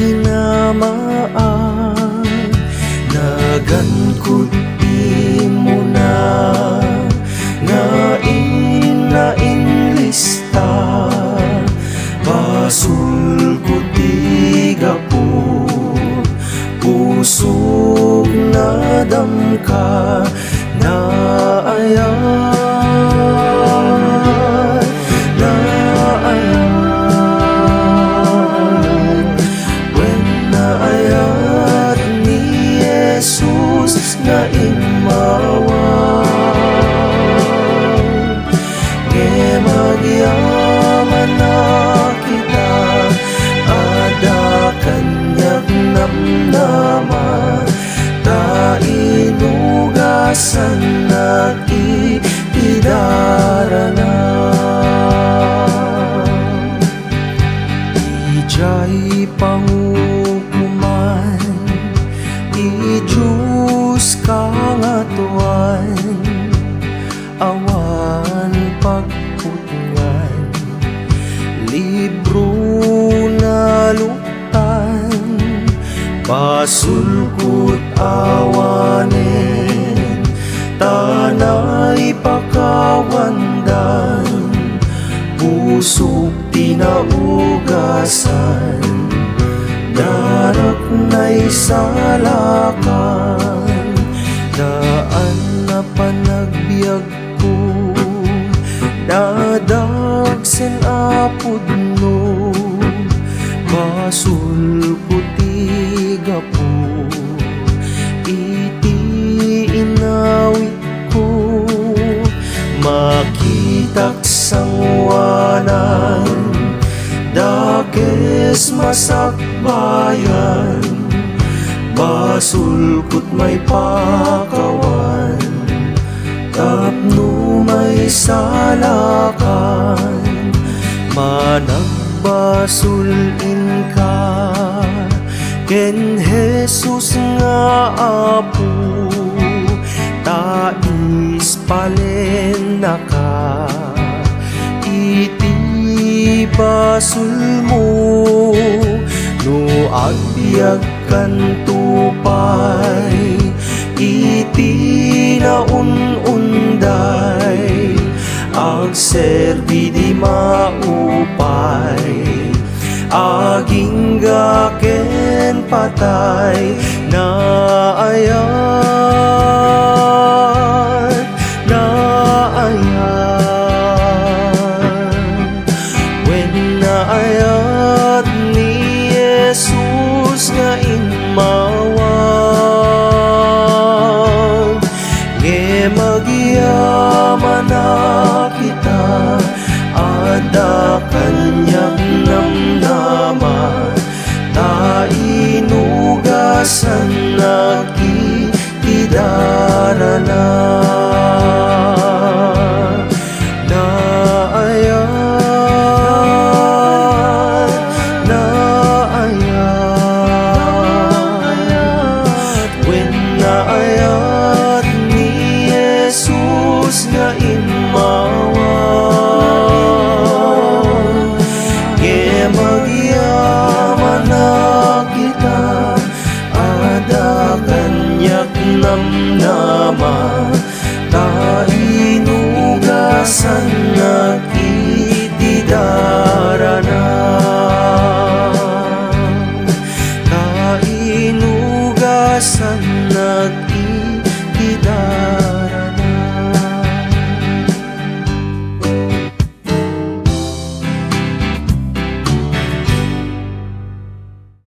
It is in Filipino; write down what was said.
kinamaan, nagankot di mo na nga inlista, basul ko di gapon, pusog na damka na ayat, na ayat, when na ayat ni Jesus nga imawan, nge magyaman na kita, ada kanyak namnaman, ta inugasan na idarana. Ijay pangukuman, Diyos kangatuan, awan pagputngan, libro na lutan, pasulkut awanen, tanay pakawandan, pusok tinaugasan, darak na'y salakan, daan na panagbiag ko, dadagsen apod no, basul ko tigapo, iti inawit ko, makitak sangwanan, dakes masakbayan, basul ko't may pakawan, tapno may salakan, managbasulin ka, ken Jesus nga apo, tais palen na ka, iti basul mo, no agbiag kan tupay, iti naununday, agserbi di maupay, aging gaken patay, na ayat, na ayat, when na ayat ni Jesus nga imawan, nge magyaman na kita, ada kanyak namnaman, ta inugasan na idarana.